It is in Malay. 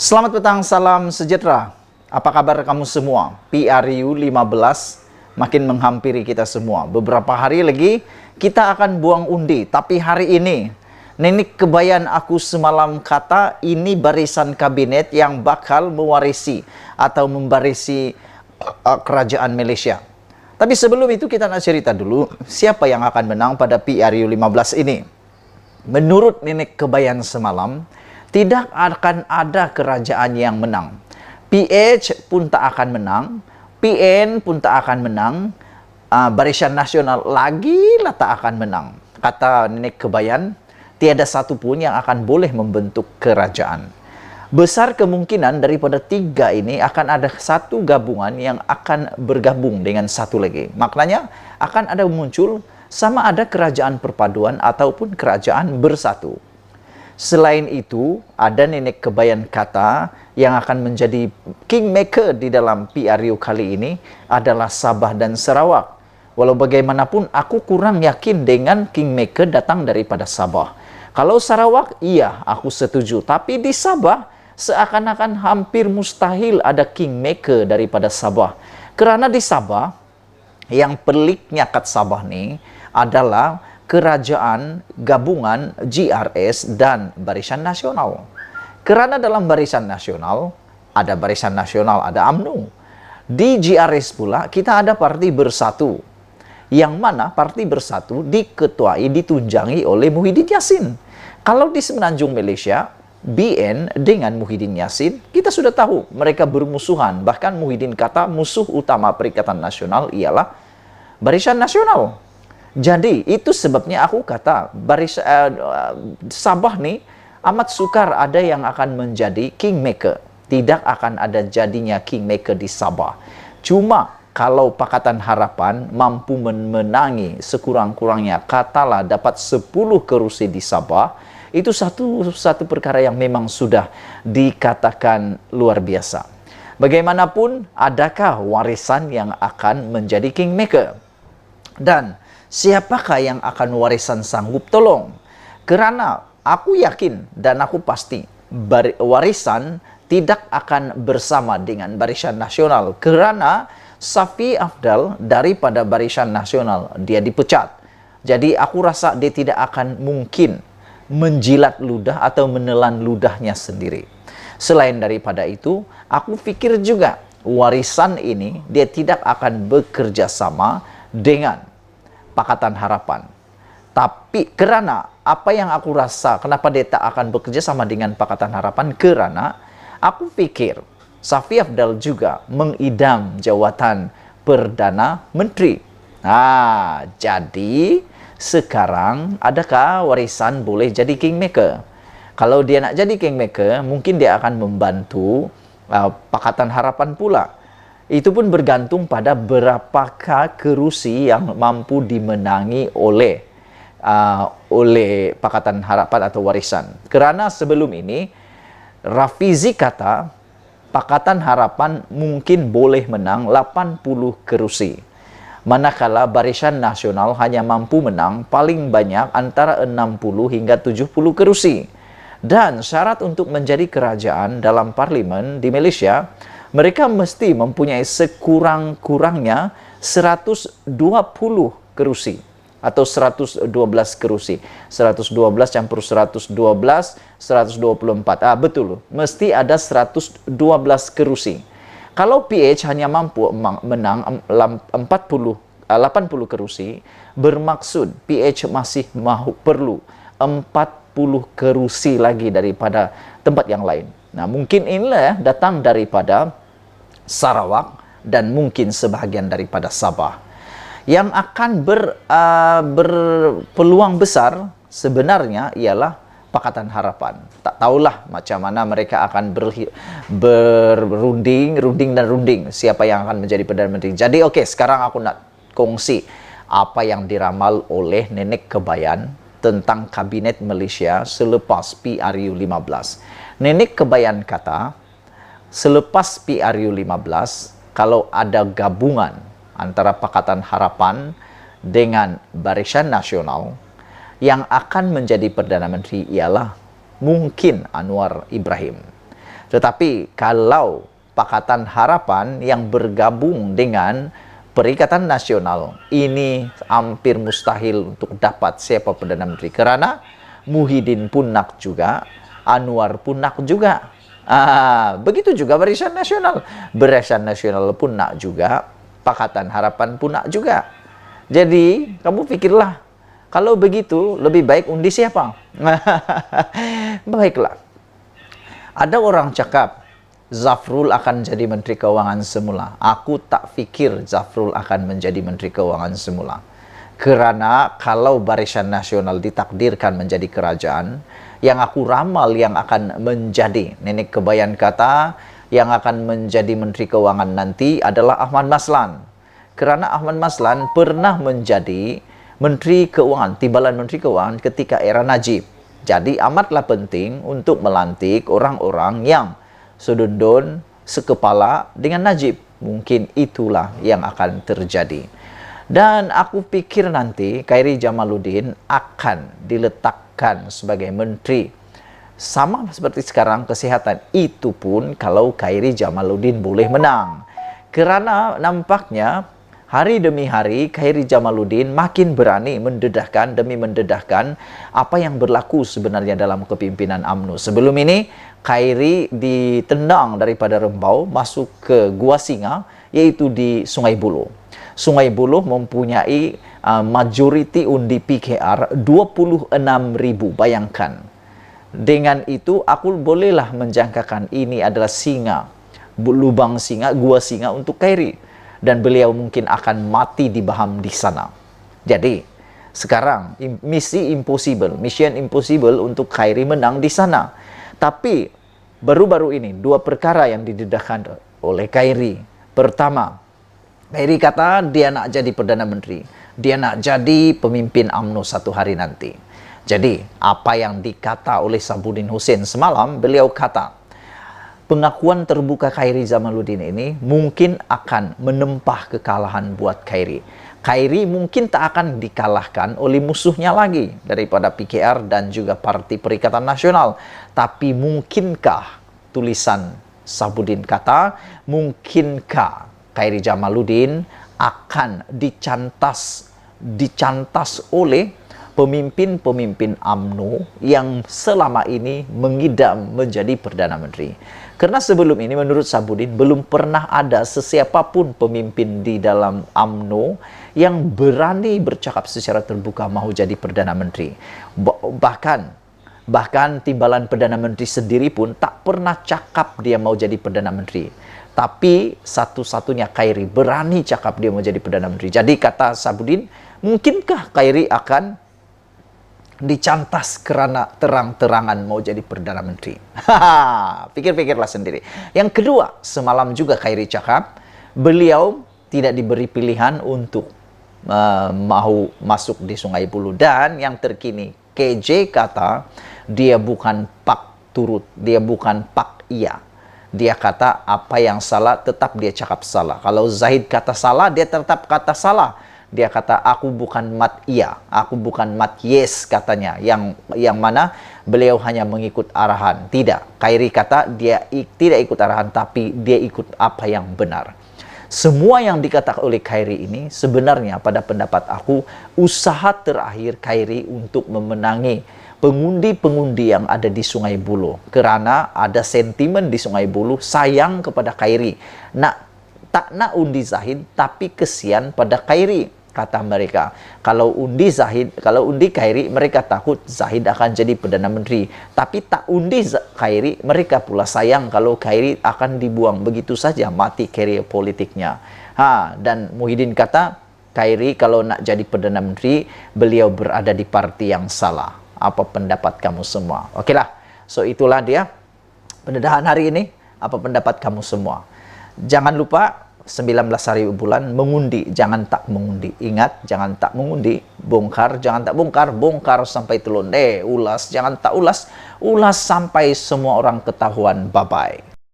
Selamat petang, salam sejahtera. Apa kabar kamu semua? PRU 15 makin menghampiri kita semua. Beberapa hari lagi kita akan buang undi. Tapi hari ini, nenek kebayan aku semalam kata ini barisan kabinet yang bakal mewarisi atau membarisi kerajaan Malaysia. Tapi sebelum itu kita nak cerita dulu siapa yang akan menang pada PRU 15 ini. Menurut nenek kebayan semalam, tidak akan ada kerajaan yang menang. PH pun tak akan menang, PN pun tak akan menang, Barisan Nasional lagi lah tak akan menang. Kata nenek kebayan, tiada satu pun yang akan boleh membentuk kerajaan. Besar kemungkinan daripada tiga ini akan ada satu gabungan yang akan bergabung dengan satu lagi. Maknanya akan ada muncul sama ada kerajaan perpaduan ataupun kerajaan bersatu. Selain itu, ada nenek kebayan kata yang akan menjadi kingmaker di dalam PRU kali ini adalah Sabah dan Sarawak. Walau bagaimanapun, aku kurang yakin dengan kingmaker datang daripada Sabah. Kalau Sarawak, iya, aku setuju. Tapi di Sabah, seakan-akan hampir mustahil ada kingmaker daripada Sabah. Kerana di Sabah, yang peliknya kat Sabah ni adalah kerajaan gabungan GRS dan Barisan Nasional. Kerana dalam Barisan Nasional, ada Barisan Nasional, ada UMNO. Di GRS pula, kita ada Parti Bersatu. Yang mana Parti Bersatu diketuai, ditunjangi oleh Muhyiddin Yassin. Kalau di Semenanjung Malaysia, BN dengan Muhyiddin Yassin, kita sudah tahu mereka bermusuhan. Bahkan Muhyiddin kata musuh utama Perikatan Nasional ialah Barisan Nasional. Jadi itu sebabnya aku kata Sabah ni amat sukar ada yang akan menjadi kingmaker. Tidak akan ada jadinya kingmaker di Sabah. Cuma kalau Pakatan Harapan mampu menmenangi sekurang-kurangnya katalah dapat 10 kerusi di Sabah, itu satu perkara yang memang sudah dikatakan luar biasa. Bagaimanapun, adakah warisan yang akan menjadi kingmaker? Dan siapakah yang akan warisan sanggup tolong? Kerana aku yakin dan aku pasti warisan tidak akan bersama dengan Barisan Nasional. Kerana Safi Afdal daripada Barisan Nasional, dia dipecat. Jadi aku rasa dia tidak akan mungkin menjilat ludah atau menelan ludahnya sendiri. Selain daripada itu, aku fikir juga warisan ini dia tidak akan bekerja sama dengan Pakatan Harapan. Tapi kerana apa yang aku rasa, kenapa dia tak akan bekerja sama dengan Pakatan Harapan? Kerana aku fikir Safi Afdal juga mengidam jawatan Perdana Menteri. Jadi sekarang adakah warisan boleh jadi kingmaker? Kalau dia nak jadi kingmaker, mungkin dia akan membantu Pakatan Harapan pula. Itu pun bergantung pada berapakah kerusi yang mampu dimenangi oleh Pakatan Harapan atau warisan. Kerana sebelum ini, Rafizi kata Pakatan Harapan mungkin boleh menang 80 kerusi. Manakala Barisan Nasional hanya mampu menang paling banyak antara 60 hingga 70 kerusi. Dan syarat untuk menjadi kerajaan dalam parlimen di Malaysia, mereka mesti mempunyai sekurang-kurangnya 120 kerusi atau 112 kerusi. 112 campur 112, 124. Betul, mesti ada 112 kerusi. Kalau PH hanya mampu menang 80 kerusi, bermaksud PH masih perlu 40 kerusi lagi daripada tempat yang lain. Nah, mungkin inilah datang daripada Sarawak dan mungkin sebahagian daripada Sabah. Yang akan berpeluang besar sebenarnya ialah Pakatan Harapan. Tak tahulah macam mana mereka akan berunding siapa yang akan menjadi Perdana Menteri. Jadi okey, sekarang aku nak kongsi apa yang diramal oleh nenek kebayan tentang Kabinet Malaysia selepas PRU 15. Nenek kebayan kata, selepas PRU 15, kalau ada gabungan antara Pakatan Harapan dengan Barisan Nasional, yang akan menjadi Perdana Menteri ialah mungkin Anwar Ibrahim. Tetapi kalau Pakatan Harapan yang bergabung dengan Perikatan Nasional, ini hampir mustahil untuk dapat siapa Perdana Menteri. Karena Muhyiddin pun nak juga, Anwar pun nak juga. Begitu juga Barisan Nasional. Barisan Nasional pun nak juga, Pakatan Harapan pun nak juga. Jadi, kamu pikirlah, kalau begitu, lebih baik undi siapa? Baiklah. Ada orang cakap, Zafrul akan jadi Menteri Keuangan semula. Aku tak fikir Zafrul akan menjadi Menteri Keuangan semula. Kerana kalau Barisan Nasional ditakdirkan menjadi kerajaan, yang aku ramal yang akan menjadi, nenek kebayan kata, yang akan menjadi Menteri Keuangan nanti adalah Ahmad Maslan. Kerana Ahmad Maslan pernah menjadi Menteri Keuangan, timbalan Menteri Keuangan ketika era Najib. Jadi amatlah penting untuk melantik orang-orang yang sedundun sekepala dengan Najib. Mungkin itulah yang akan terjadi. Dan aku pikir nanti Khairy Jamaluddin akan diletakkan sebagai menteri. Sama seperti sekarang kesehatan. Itu pun kalau Khairy Jamaluddin boleh menang. Kerana nampaknya hari demi hari Khairy Jamaluddin makin berani mendedahkan demi mendedahkan apa yang berlaku sebenarnya dalam kepimpinan UMNO. Sebelum ini Khairy ditendang daripada Rembau masuk ke Gua Singa, yaitu di Sungai Buloh. Sungai Buloh mempunyai majoriti undi PKR 26.000, bayangkan. Dengan itu aku bolehlah menjangkakan ini adalah singa, lubang singa, Gua Singa untuk Khairy. Dan beliau mungkin akan mati di Baham di sana. Jadi, sekarang mission impossible untuk Khairy menang di sana. Tapi, baru-baru ini, dua perkara yang didedahkan oleh Khairy. Pertama, Khairy kata dia nak jadi Perdana Menteri. Dia nak jadi pemimpin UMNO satu hari nanti. Jadi, apa yang dikata oleh Sabudin Hussein semalam, beliau kata, pengakuan terbuka Khairy Jamaluddin ini mungkin akan menempah kekalahan buat Khairy. Khairy mungkin tak akan dikalahkan oleh musuhnya lagi daripada PKR dan juga Parti Perikatan Nasional. Tapi mungkinkah, tulisan Sabudin kata, mungkinkah Khairy Jamaluddin akan dicantas oleh pemimpin-pemimpin UMNO yang selama ini mengidam menjadi Perdana Menteri. Karena sebelum ini menurut Sabudin belum pernah ada sesiapapun pemimpin di dalam UMNO yang berani bercakap secara terbuka mahu jadi Perdana Menteri. Bahkan timbalan Perdana Menteri sendiri pun tak pernah cakap dia mau jadi Perdana Menteri. Tapi satu-satunya Khairy berani cakap dia mau jadi Perdana Menteri. Jadi kata Sabudin, mungkinkah Khairy akan dicantas kerana terang-terangan mau jadi Perdana Menteri? Pikir-pikirlah sendiri. Yang kedua, semalam juga Khairy cakap, beliau tidak diberi pilihan untuk mahu masuk di Sungai Buloh. Dan yang terkini, KJ kata, dia bukan pak turut, dia bukan pak iya. Dia kata apa yang salah tetap dia cakap salah. Kalau Zahid kata salah, dia tetap kata salah. Dia kata, aku bukan mat iya, aku bukan mat yes, katanya. Yang mana beliau hanya mengikut arahan. Tidak, Khairy kata dia tidak ikut arahan, tapi dia ikut apa yang benar. Semua yang dikatakan oleh Khairy ini sebenarnya pada pendapat aku, usaha terakhir Khairy untuk memenangi pengundi-pengundi yang ada di Sungai Buloh. Kerana ada sentimen di Sungai Buloh, sayang kepada Khairy. Tak nak undi Zahid, tapi kesian pada Khairy. Kata mereka, kalau undi Khairy, mereka takut Zahid akan jadi Perdana Menteri. Tapi tak undi Khairy, mereka pula sayang kalau Khairy akan dibuang begitu saja, mati karier politiknya. Dan Muhyiddin kata, Khairy kalau nak jadi Perdana Menteri, beliau berada di parti yang salah. Apa pendapat kamu semua? Okeylah, so itulah dia pendedahan hari ini. Apa pendapat kamu semua? Jangan lupa 19 hari bulan mengundi, jangan tak mengundi. Ingat, jangan tak mengundi. Bongkar, jangan tak bongkar. Bongkar sampai telur. Ulas, jangan tak ulas. Ulas sampai semua orang ketahuan. Bye-bye.